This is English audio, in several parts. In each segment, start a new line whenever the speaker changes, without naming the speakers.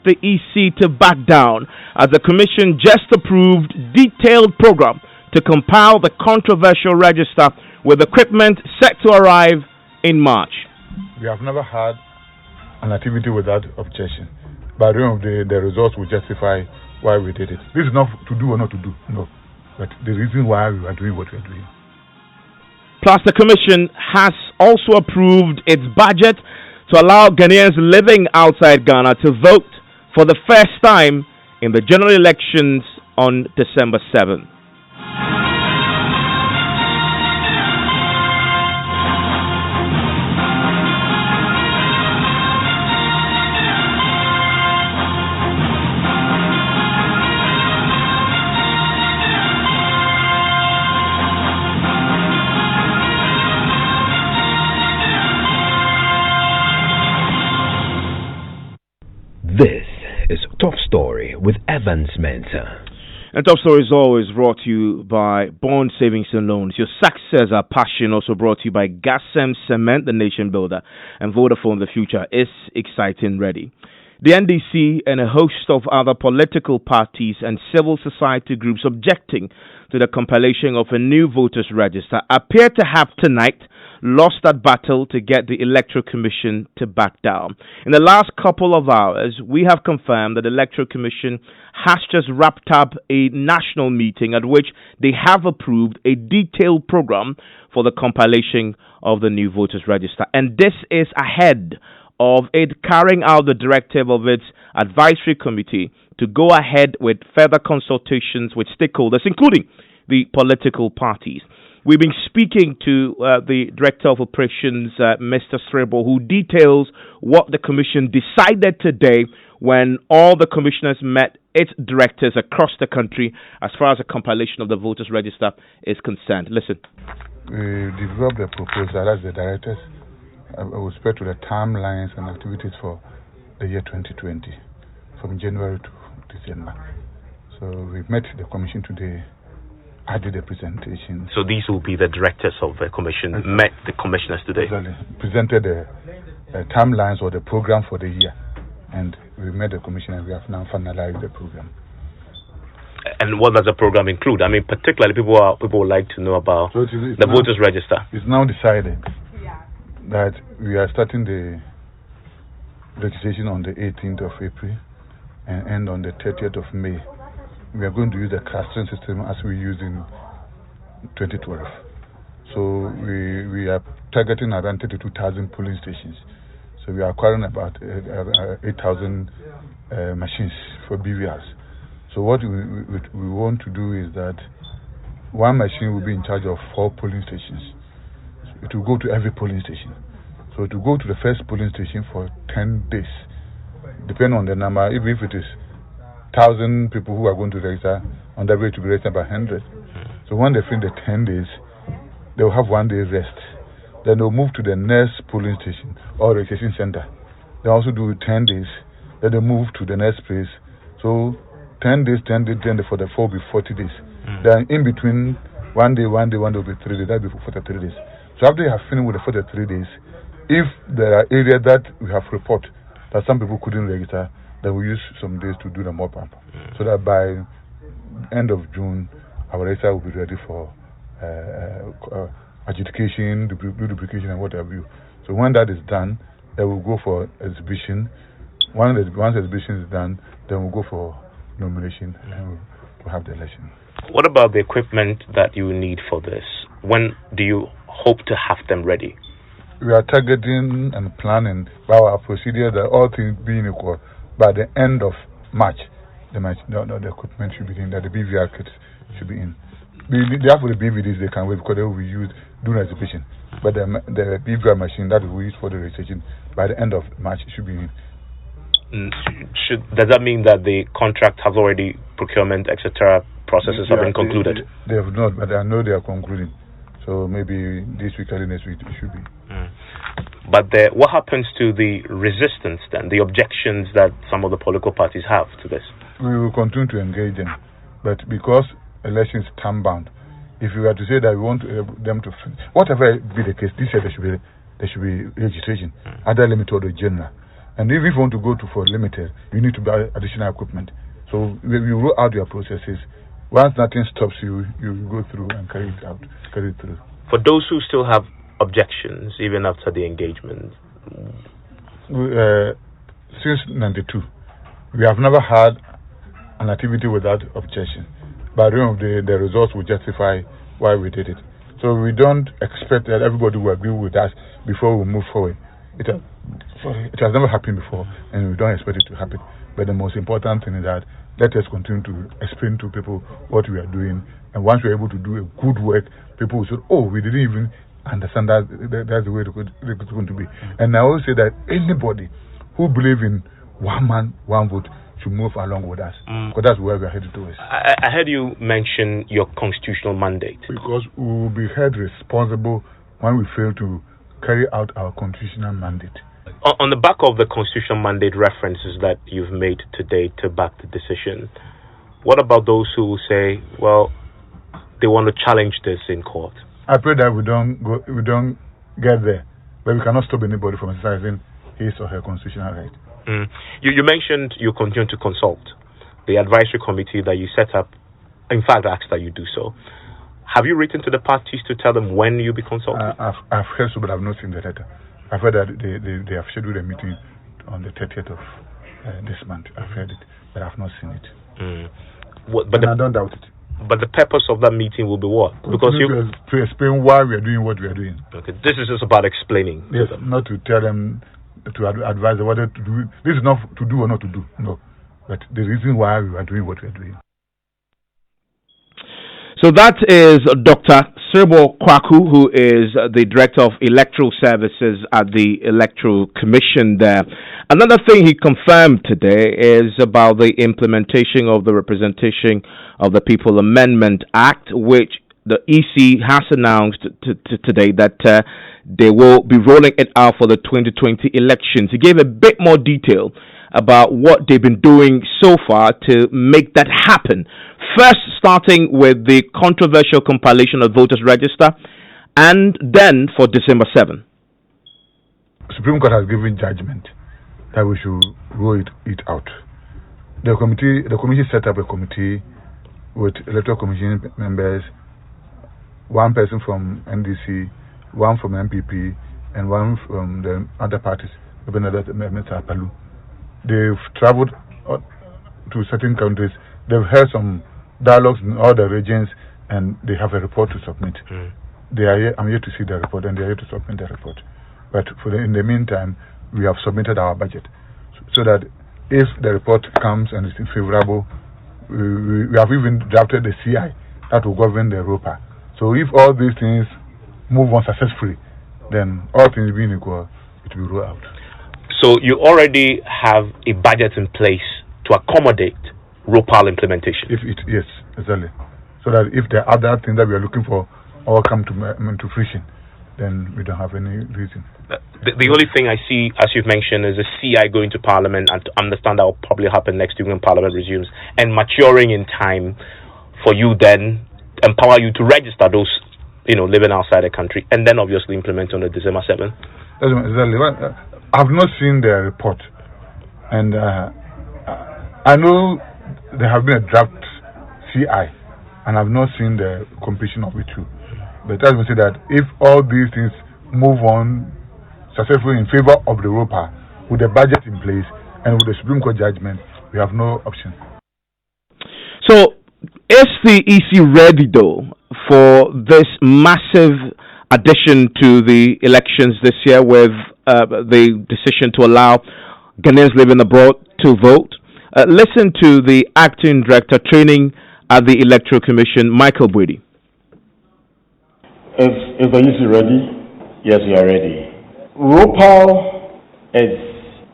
the EC to back down as the Commission just approved detailed program to compile the controversial register with equipment set to arrive in March.
We have never had an activity without objection. By the end of the day, the results will justify why we did it. This is not to do or not to do, no. But the reason why we are doing what we are doing.
Plus, the Commission has also approved its budget to allow Ghanaians living outside Ghana to vote for the first time in the general elections on December 7th.
This is Top Story with Evans Mensah.
And Top Story is always brought to you by Bond Savings and Loans. Your success, our passion, also brought to you by Gasem Cement, the nation builder, and Vodafone. The future is exciting ready. The NDC and a host of other political parties and civil society groups objecting to the compilation of a new voters register appear to have tonight lost that battle to get the Electoral Commission to back down. In the last couple of hours, we have confirmed that the Electoral Commission has just wrapped up a national meeting at which they have approved a detailed program for the compilation of the new voters register. And this is ahead of it carrying out the directive of its advisory committee to go ahead with further consultations with stakeholders, including the political parties. We've been speaking to the Director of Operations, Mr. Srebo, who details what the Commission decided today when all the commissioners met its directors across the country as far as the compilation of the voters register is concerned. Listen.
We developed a proposal as the directors with respect to the timelines and activities for the year 2020 from January to December. So we met the Commission today. I did a presentation.
So these will be the directors of the commission, met the commissioners today.
Exactly. Presented the timelines or the program for the year. And we met the commission and we have now finalized the program.
And what does the program include? I mean, particularly people would like to know about the voters register.
It's now decided that we are starting the registration on the 18th of April and end on the 30th of May. We are going to use the clustering system as we used in 2012. So we are targeting around 32,000 polling stations. So we are acquiring about 8,000 machines for BVRs. So what we want to do is that one machine will be in charge of 4 polling stations. So it will go to every polling station. So it will go to the first polling station for 10 days. Depending on the number, even if it is 1,000 people who are going to register, on the way to be registered by 100. So when they finish the 10 days, they will have 1 day rest. Then they'll move to the next polling station or registration center. They also do 10 days. Then they move to the next place. So 10 days, 10 days, 10 days for the 4 will be 40 days. Then in between, 1 day will be 3 days. That will be 43 days. So after you have finished with the 43 days, if there are areas that we have report that some people couldn't register, then we use some days to do the mop-up. So that by end of June, our register will be ready for adjudication, duplication, and whatever. So when that is done, then we'll go for exhibition. Once exhibition is done, then we'll go for nomination and we'll have the election.
What about the equipment that you need for this? When do you hope to have them ready?
We are targeting and planning by our procedure that all things being equal, by the end of March, the equipment should be in, that the BVR kits should be in. Therefore, the BVDs they can wait because they will be used during exhibition. But the BVR machine that we use for the registration by the end of March should be in.
Does that mean that the contract has already procurement, etc. processes have been concluded?
They have not, but I know they are concluding. So maybe this week or next week it should be.
But what happens to the resistance then, the objections that some of the political parties have to this?
We will continue to engage them. But because elections time bound, if we were to say that we want them to, whatever be the case, this year there should be registration, either limited or general. And if you want to go for limited, you need to buy additional equipment. So you roll out your processes. Once nothing stops you, you go through and carry it through.
For those who still have objections, even after the engagement?
Since 92, we have never had an activity without objection. By the end of the day, the results will justify why we did it. So we don't expect that everybody will agree with us before we move forward. It has never happened before, and we don't expect it to happen. But the most important thing is that let us continue to explain to people what we are doing. And once we're able to do a good work, people will say, oh, we didn't even understand that's the way it's going to be. And I always say that anybody who believes in one man, one vote should move along with us, because that's where we're headed towards.
I heard you mention your constitutional mandate.
Because we will be held responsible when we fail to carry out our constitutional mandate.
On the back of the constitutional mandate references that you've made today to back the decision, what about those who will say, well, they want to challenge this in court?
I pray that we don't get there, but we cannot stop anybody from exercising his or her constitutional right.
You mentioned you continue to consult the advisory committee that you set up. In fact, asked that you do so. Have you written to the parties to tell them when you'll be consulting?
I've heard so, but I've not seen the letter. I've heard that they have scheduled a meeting on the 30th of this month. I've heard it, but I've not seen it. I don't doubt it.
But the purpose of that meeting will be what? Because
to explain why we are doing what we are doing.
Okay, this is just about explaining.
Yes, not to tell them, to advise them whether to do. This is not to do or not to do. No, but the reason why we are doing what we are doing.
So that is Dr. Sirbo Kwaku, who is the Director of Electoral Services at the Electoral Commission there. Another thing he confirmed today is about the implementation of the Representation of the People Amendment Act, which the EC has announced today that they will be rolling it out for the 2020 elections. He gave a bit more detail about what they've been doing so far to make that happen. First, starting with the controversial compilation of voters' register, and then for December 7.
Supreme Court has given judgment that we should roll it out. The committee set up a committee with electoral commission members, one person from NDC, one from MPP, and one from the other parties, Evans Mensah. They've traveled to certain countries. They've held some dialogues in all the regions, and they have a report to submit. I'm yet to see the report, and they are yet to submit the report. But in the meantime, we have submitted our budget, so that if the report comes and is favorable, we have even drafted the CI that will govern the ROPA. So if all these things move on successfully, then all things being equal, it will roll out.
So you already have a budget in place to accommodate ROPAL implementation?
Yes, exactly. So that if the other things that we are looking for all come to fruition, then we don't have any reason.
The only thing I see, as you've mentioned, is a CI going to Parliament, and to understand that will probably happen next week when Parliament resumes, and maturing in time for you then empower you to register those, living outside the country, and then obviously implement on the December 7th.
Exactly. I've not seen the report, and I know there have been a draft CI, and I've not seen the completion of it too. But as we say that if all these things move on successfully in favor of the ROPA, with the budget in place and with the Supreme Court judgment, we have no option.
So, is the EC ready though for this massive addition to the elections this year, with the decision to allow Ghanaians living abroad to vote? Listen to the Acting Director Training at the Electoral Commission, Michael Brady.
Is the EC ready? Yes, we are ready. ROPAL is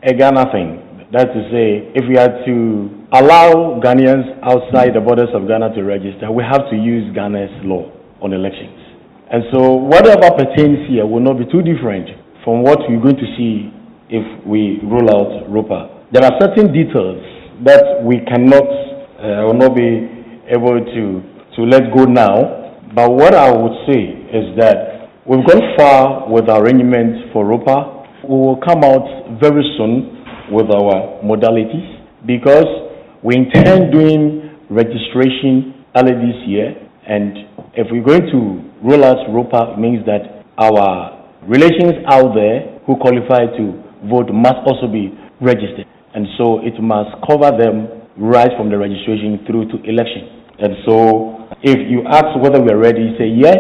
a Ghana thing. That's to say, if we are to allow Ghanaians outside the borders of Ghana to register, we have to use Ghana's law on elections. And so whatever pertains here will not be too different from what we're going to see if we roll out ROPA. There are certain details that we cannot will not be able to let go now. But what I would say is that we've gone far with our arrangements for ROPA. We will come out very soon with our modalities because we intend doing registration early this year, and if we're going to roll out ROPA, it means that our relations out there who qualify to vote must also be registered, and so it must cover them right from the registration through to election. And so if you ask whether we're ready, say yes,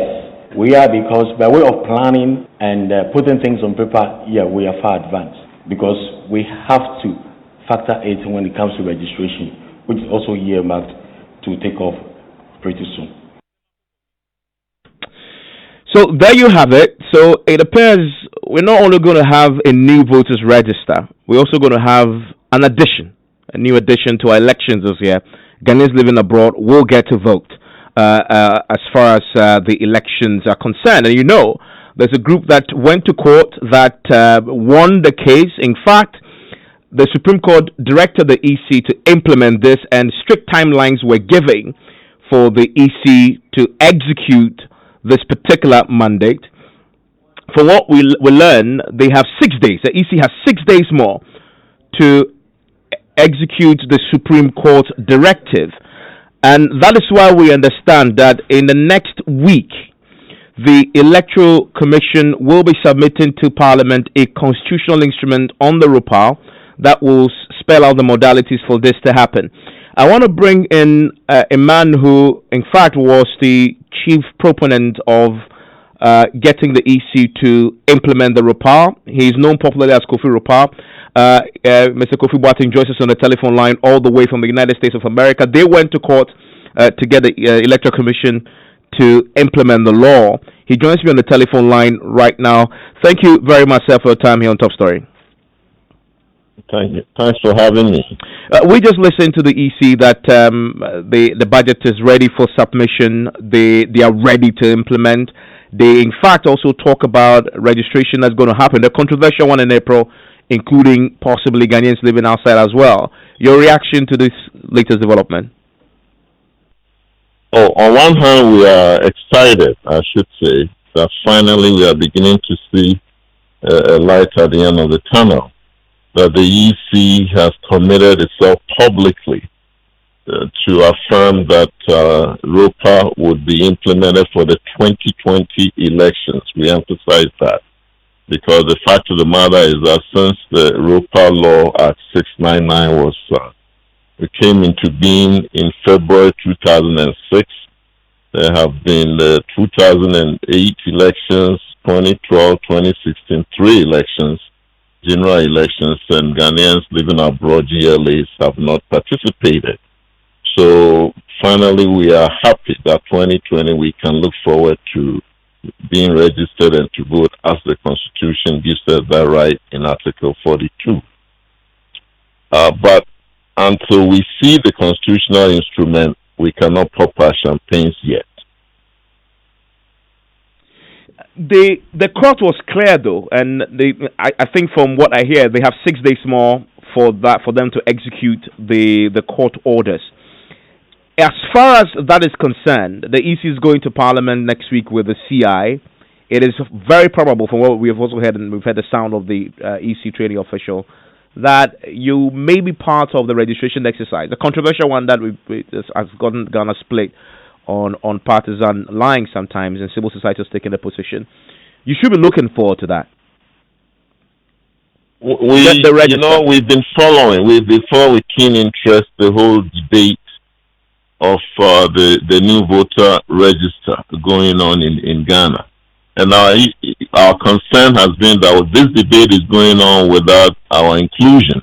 we are, because by way of planning and putting things on paper, yeah, we are far advanced because we have to factor it when it comes to registration, which is also earmarked to take off pretty soon.
So there you have it. So it appears we're not only going to have a new voters register, we're also going to have an addition, a new addition to our elections this year. Ghanaians living abroad will get to vote as far as the elections are concerned. And you know, there's a group that went to court that won the case. In fact, the Supreme Court directed the EC to implement this, and strict timelines were given for the EC to execute this particular mandate. For what we learn, they have 6 days. The EC has 6 days more to execute the Supreme Court directive. And that is why we understand that in the next week, the Electoral Commission will be submitting to Parliament a constitutional instrument on the ROPA that will spell out the modalities for this to happen. I want to bring in a man who, in fact, was the chief proponent of getting the EC to implement the ROPA. He is known popularly as Kofi ROPA. Mr. Kofi Boateng joins us on the telephone line all the way from the United States of America. They went to court to get the Electoral Commission to implement the law. He joins me on the telephone line right now. Thank you very much, sir, for your time here on Top Story.
Thank you. Thanks for having me.
We just listened to the EC that the budget is ready for submission. They are ready to implement. They, in fact, also talk about registration that's going to happen. The controversial one in April, including possibly Ghanaians living outside as well. Your reaction to this latest development?
Oh, on one hand, we are excited, I should say, that finally we are beginning to see a light at the end of the tunnel, that the EC has committed itself publicly to affirm that ROPA would be implemented for the 2020 elections. We emphasize that because the fact of the matter is that since the ROPA law Act 699 it came into being in February 2006, there have been the 2008 elections, 2012, 2016, 3 elections, general elections, and Ghanaians living abroad, GLAs, have not participated. So finally, we are happy that 2020 we can look forward to being registered and to vote as the Constitution gives us that right in Article 42. But until we see the constitutional instrument, we cannot pop our champagnes yet.
The court was clear, though, and I think from what I hear, they have 6 days more for them to execute the court orders. As far as that is concerned, the EC is going to Parliament next week with the CI. It is very probable, from what we have also heard, and we've heard the sound of the EC training official, that you may be part of the registration exercise. The controversial one that has gotten Ghana split on partisan lines sometimes, and civil society has taken a position. You should be looking forward to that.
We've been following with keen interest the whole debate of the new voter register going on in Ghana. And our concern has been that this debate is going on without our inclusion.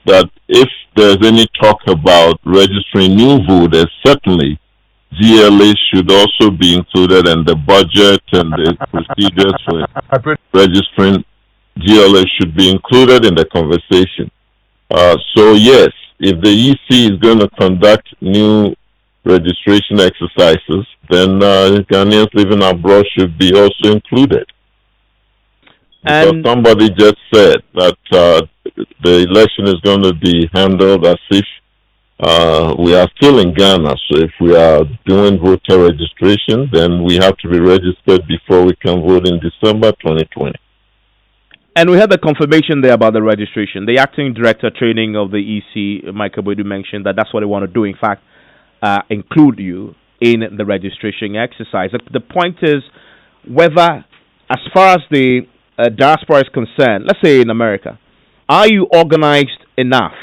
That if there's any talk about registering new voters, certainly GLA should also be included, and the budget and the procedures for registering GLA should be included in the conversation. So yes, if the EC is going to conduct new registration exercises, then Ghanaians living abroad should be also included. Because somebody just said that the election is going to be handled as if we are still in Ghana. So if we are doing voter registration, then we have to be registered before we can vote in December 2020.
And we had the confirmation there about the registration. The acting director training of the EC, Michael Boydu, mentioned that that's what they want to do. In fact, include you in the registration exercise. The point is whether, as far as the diaspora is concerned, let's say in America, are you organized enough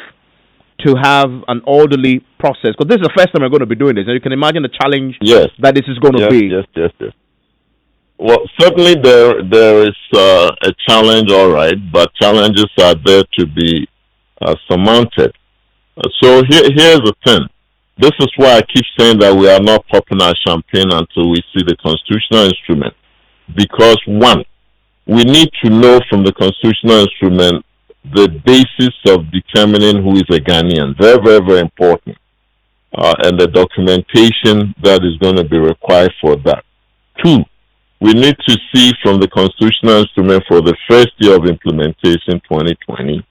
to have an orderly process? Because this is the first time we're going to be doing this, and you can imagine the challenge that this is going to be.
Yes. Well, certainly there is a challenge, all right, but challenges are there to be surmounted. So here's the thing. This is why I keep saying that we are not popping our champagne until we see the constitutional instrument. Because, one, we need to know from the constitutional instrument the basis of determining who is a Ghanaian. Very, very, very important. And the documentation that is going to be required for that. Two, we need to see from the constitutional instrument for the first year of implementation, 2020,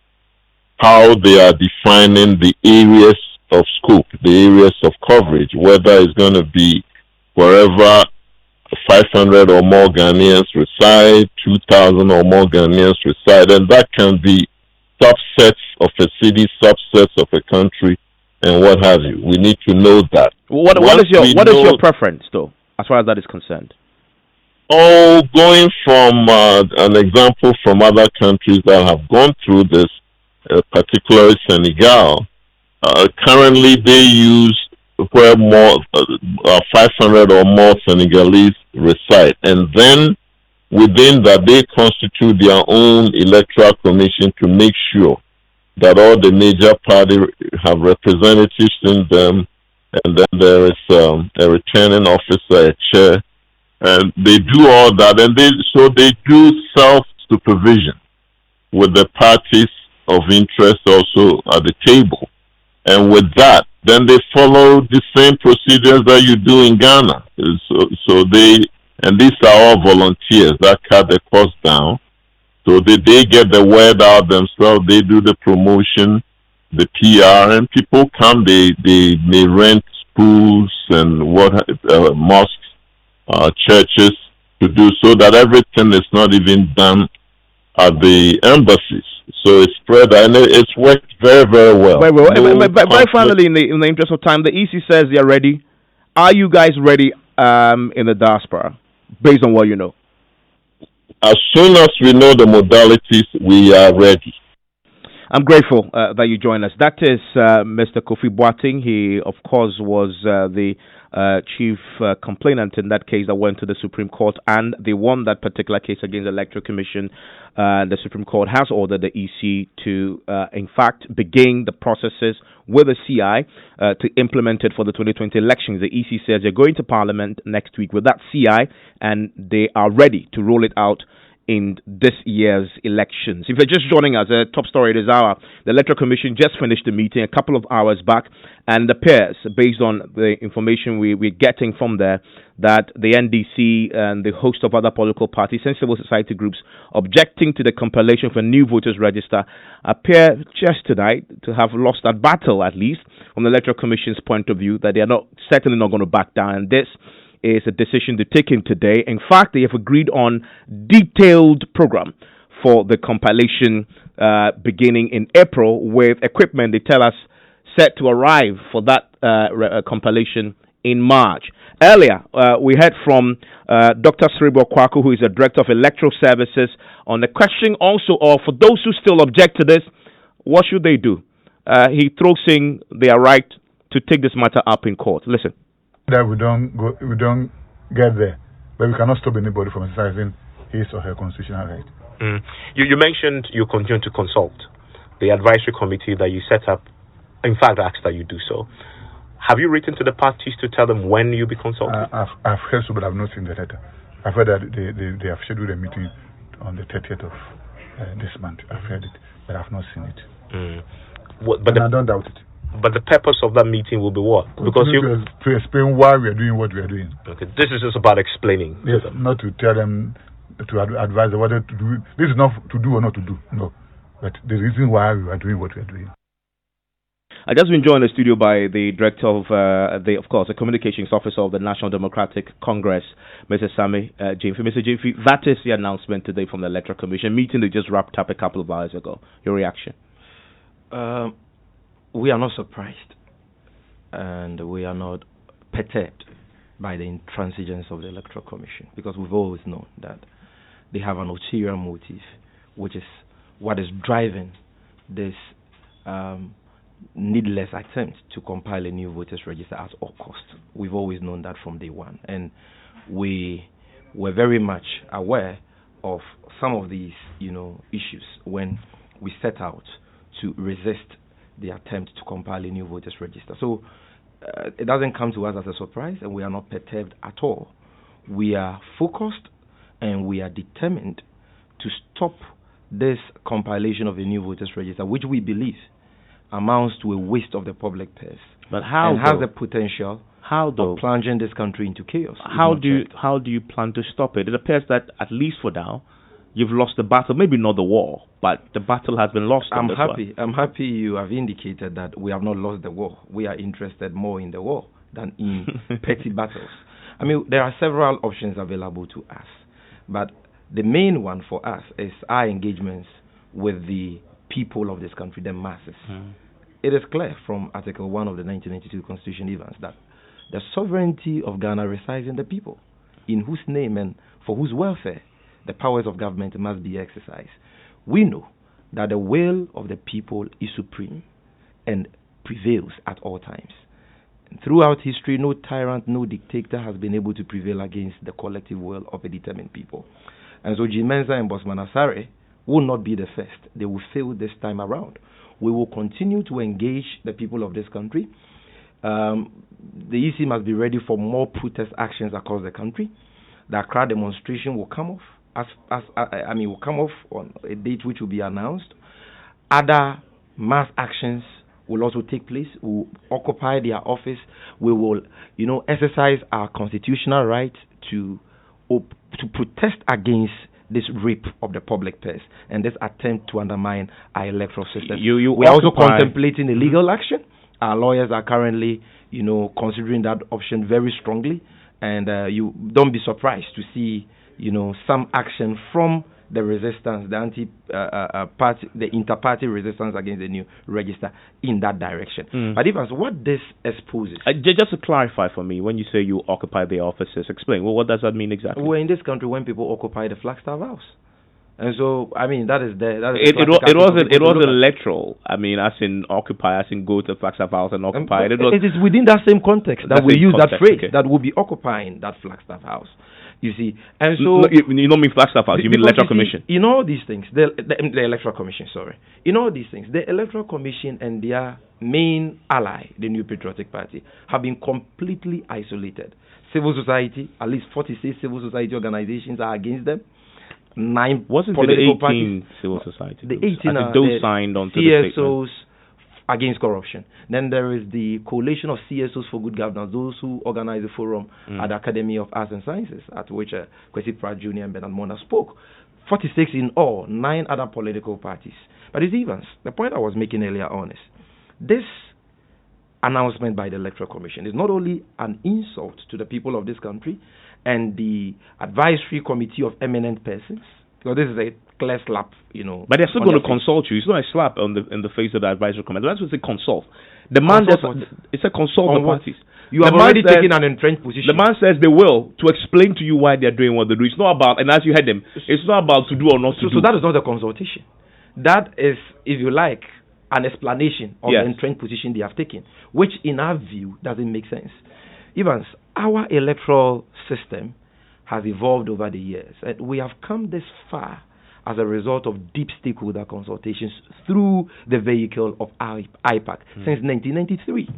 how they are defining the areas of scope, the areas of coverage, whether it's going to be wherever 500 or more Ghanaians reside, 2,000 or more Ghanaians reside, and that can be subsets of a city, subsets of a country, and what have you. We need to know that.
What is your preference, though, as far as that is concerned?
Oh, going from an example from other countries that have gone through this, particularly Senegal, currently they use where more 500 or more Senegalese reside, and then within that they constitute their own electoral commission to make sure that all the major parties have representatives in them, and then there is a returning officer, a chair, and they do all that, and they do self-supervision with the parties of interest also at the table. And with that, then they follow the same procedures that you do in Ghana. And these are all volunteers that cut the cost down. So they get the word out themselves, they do the promotion, the PR, and people come, they may rent schools and mosques, churches to do, so that everything is not even done at the embassies. So it's spread, and it's worked very, very well.
But finally, in the interest of time, the EC says they're ready. Are you guys ready in the diaspora, based on what you know?
As soon as we know the modalities, we are ready.
I'm grateful that you joined us. That is Mr. Kofi Boateng. He, of course, was the chief complainant in that case that went to the Supreme Court, and they won that particular case against the Electoral Commission. The Supreme Court has ordered the EC to, in fact, begin the processes with the CI to implement it for the 2020 elections. The EC says they're going to Parliament next week with that CI, and they are ready to roll it out in this year's elections. If you're just joining us, a top story this hour, the Electoral Commission just finished the meeting a couple of hours back, and it appears, based on the information we're getting from there, that the NDC and the host of other political parties and civil society groups objecting to the compilation of a new voters register appear just tonight to have lost that battle, at least from the Electoral Commission's point of view, that they are certainly not going to back down. And this is a decision to take in today. In fact, they have agreed on detailed program for the compilation beginning in April, with equipment, they tell us, set to arrive for that compilation in March. Earlier, we heard from Dr. Sribo Kwaku, who is the Director of Electoral Services, on the question also of, for those who still object to this, what should they do? He throws in their right to take this matter up in court. Listen.
That we don't get there, but we cannot stop anybody from exercising his or her constitutional right.
You mentioned you continue to consult the advisory committee that you set up. In fact, asked that you do so. Have you written to the parties to tell them when you'll be consulting?
I've heard so, but I've not seen the letter. I've heard that they have scheduled a meeting on the 30th of this month. I've heard it, but I've not seen it. I don't doubt it.
But the purpose of that meeting will be what? Because
to explain why we are doing what we are doing.
Okay, this is just about explaining.
Yes, not to tell them, to advise them whether to do. This is not to do or not to do. No, but the reason why we are doing what we are doing.
I just been joined in the studio by the director of the communications officer of the National Democratic Congress, Mr. Sammy Jimfi. Mr. Jimfi, that is the announcement today from the Electoral Commission meeting they just wrapped up a couple of hours ago. Your reaction?
We are not surprised, and we are not perturbed by the intransigence of the Electoral Commission, because we've always known that they have an ulterior motive, which is what is driving this needless attempt to compile a new voters register at all costs. We've always known that from day one, and we were very much aware of some of these, issues when we set out to resist the attempt to compile a new voters register. So it doesn't come to us as a surprise, and we are not perturbed at all. We are focused and we are determined to stop this compilation of a new voters register, which we believe amounts to a waste of the public purse.
But how?
And has the potential of plunging this country into chaos.
How do you plan to stop it? It appears that, at least for now, you've lost the battle. Maybe not the war, but the battle has been lost.
I'm happy you have indicated that we have not lost the war. We are interested more in the war than in petty battles. I mean, there are several options available to us, but the main one for us is our engagements with the people of this country, the masses. It is clear from Article 1 of the 1992 Constitution, Evans, that the sovereignty of Ghana resides in the people, in whose name and for whose welfare the powers of government must be exercised. We know that the will of the people is supreme and prevails at all times. And throughout history, no tyrant, no dictator has been able to prevail against the collective will of a determined people. And so Evans Mensah and Bosman Asare will not be the first. They will fail this time around. We will continue to engage the people of this country. The EC must be ready for more protest actions across the country. The Accra demonstration will come off. Will come off on a date which will be announced. Other mass actions will also take place. We will occupy their office. We will, exercise our constitutional right to protest against this rape of the public purse and this attempt to undermine our electoral system. We are also contemplating a legal action. Our lawyers are currently, considering that option very strongly, and you don't be surprised to see, some action from the resistance, the inter-party resistance against the new register in that direction. But Evans, what this exposes...
just to clarify for me, when you say you occupy the offices, explain, what does that mean exactly?
Well, in this country, when people occupy the Flagstaff House. And so, that is
it was electoral. As in occupy, as in go to Flagstaff House and occupy. It is
within that same context that we use that phrase, that will be occupying that Flagstaff House. You see, and so
you don't mean Flagstaff House. You mean Electoral Commission.
In all these things, the Electoral Commission. Sorry. In all these things, the Electoral Commission and their main ally, the New Patriotic Party, have been completely isolated. Civil society, at least 46 civil society organizations are against them. 9 political parties.
Civil society.
The 18 are
those signed on to
CSOs
the statement.
Against corruption. Then there is the coalition of CSOs for good governance, those who organize the forum at the Academy of Arts and Sciences, at which Kwesi Pratt Jr. and Bernard Mona spoke. 46 in all, 9 other political parties. But it's Evans. The point I was making earlier on is this announcement by the Electoral Commission is not only an insult to the people of this country and the advisory committee of eminent persons, because this is a clear slap,
But they're still going to consult you. It's not a slap in the face of the advisory committee. That's what they consult. The man it's a consult the parties.
You have already taken an entrenched position.
The man says they will to explain to you why they're doing what they do. It's not about, and as you heard them, it's not about to do or not to do.
So that is not a consultation. That is, if you like, an explanation of the entrenched position they have taken, which in our view doesn't make sense. Evans, our electoral system has evolved over the years, and we have come this far as a result of deep stakeholder consultations through the vehicle of IPAC since 1993.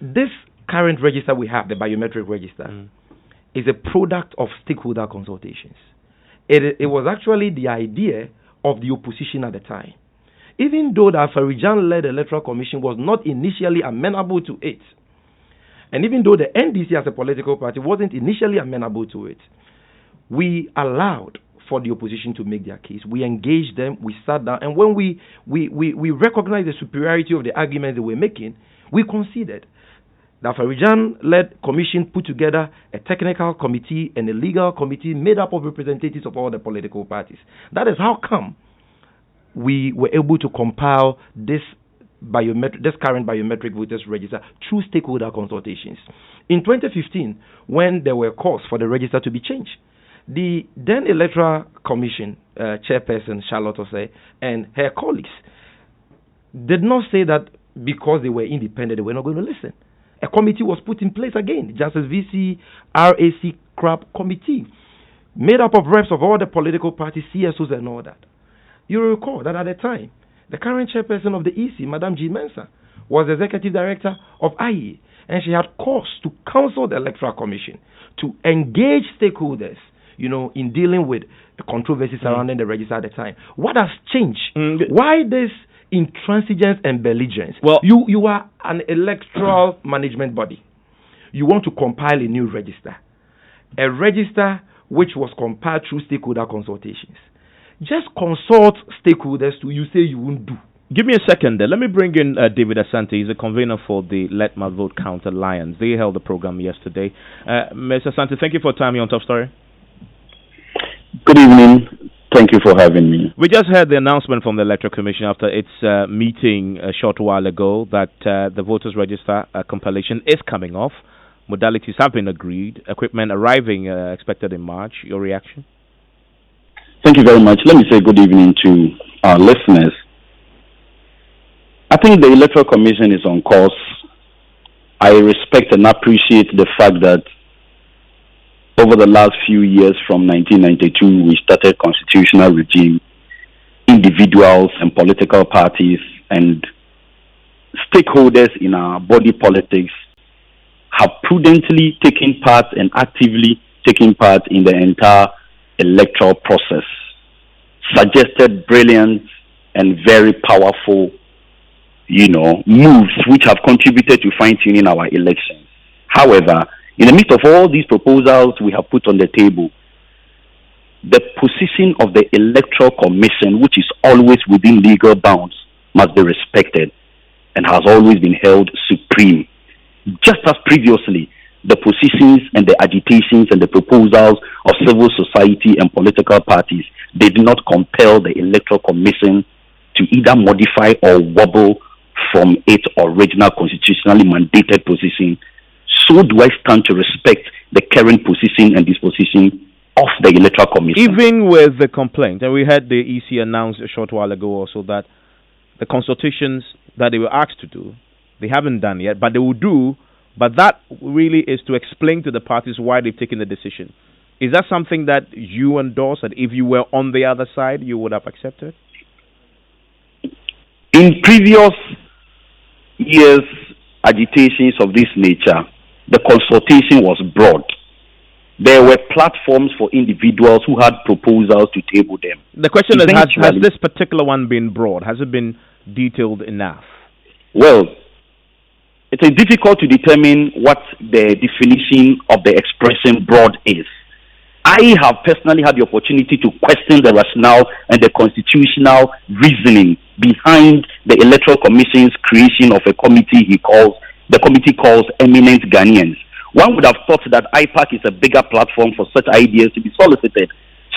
This current register we have, the biometric register, is a product of stakeholder consultations. It was actually the idea of the opposition at the time. Even though the Afarijan-led Electoral Commission was not initially amenable to it, and even though the NDC as a political party wasn't initially amenable to it, we allowed for the opposition to make their case. We engaged them, we sat down, and when we recognized the superiority of the arguments they were making, we conceded. The Afarijan-led commission put together a technical committee and a legal committee made up of representatives of all the political parties. That is how come we were able to compile this current biometric voters register through stakeholder consultations. In 2015, when there were calls for the register to be changed, the then Electoral Commission chairperson Charlotte Osei and her colleagues did not say that because they were independent, they were not going to listen. A committee was put in place again, Justice VC RAC CRAP committee, made up of reps of all the political parties, CSOs and all that. You will recall that at the time, the current chairperson of the EC, Madam G. Mensah, was the executive director of IE, and she had cause to counsel the Electoral Commission to engage stakeholders, in dealing with the controversy surrounding the register at the time. What has changed? Why this intransigence and belligerence?
Well,
you are an electoral management body. You want to compile a new register, a register which was compiled through stakeholder consultations. Just consult stakeholders you say you won't do.
Give me a second there. Let me bring in David Asante. He's a convener for the Let My Vote Count Alliance. They held the program yesterday. Mr. Asante, thank you for your time here on Top Story.
Good evening. Thank you for having me.
We just heard the announcement from the Electoral Commission after its meeting a short while ago that the voters register compilation is coming off. Modalities have been agreed. Equipment arriving expected in March. Your reaction?
Thank you very much. Let me say good evening to our listeners. I think the Electoral Commission is on course. I respect and appreciate the fact that over the last few years, from 1992, we started constitutional regime. Individuals and political parties and stakeholders in our body politics have prudently taken part and actively taken part in the entire electoral process, suggested brilliant and very powerful, moves which have contributed to fine-tuning our elections. However, in the midst of all these proposals we have put on the table, the position of the Electoral Commission, which is always within legal bounds, must be respected and has always been held supreme. Just as previously, the positions and the agitations and the proposals of civil society and political parties did not compel the Electoral Commission to either modify or wobble from its original constitutionally mandated position. So do I stand to respect the current position and disposition of the Electoral Commission.
Even with the complaint, and we had the EC announce a short while ago also that the consultations that they were asked to do, they haven't done yet, but they will do. But that really is to explain to the parties why they've taken the decision. Is that something that you endorse, that if you were on the other side, you would have accepted?
In previous years' agitations of this nature, the consultation was broad. There were platforms for individuals who had proposals to table them.
The question is, has this particular one been broad? Has it been detailed enough?
Well, it is difficult to determine what the definition of the expression broad is. I have personally had the opportunity to question the rationale and the constitutional reasoning behind the Electoral Commission's creation of a committee the committee calls Eminent Ghanaians. One would have thought that IPAC is a bigger platform for such ideas to be solicited.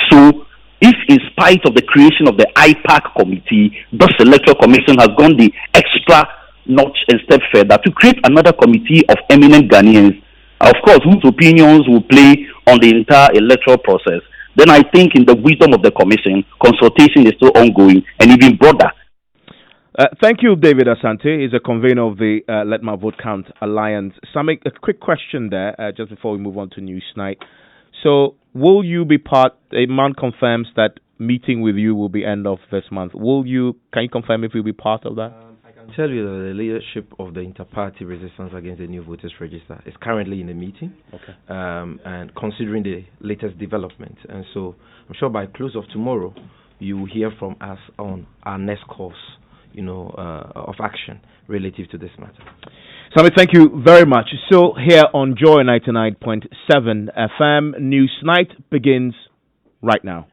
So, if in spite of the creation of the IPAC committee, this Electoral Commission has gone the extra notch and step further to create another committee of eminent Ghanaians, of course, whose opinions will play on the entire electoral process, then I think in the wisdom of the commission, consultation is still ongoing and even broader.
Thank you, David Asante. He's a convener of the Let My Vote Count Alliance. Samik, a quick question there, just before we move on to News Night. So, will you be part, a man confirms that meeting with you will be end of this month. Can you confirm if you'll be part of that?
I can tell you that the leadership of the Inter-Party Resistance Against the New Voters Register is currently in a meeting, and considering the latest developments. And so, I'm sure by close of tomorrow, you will hear from us on our next course of action relative to this matter.
Sammy, thank you very much. So here on Joy 99.7 FM, News Night begins right now.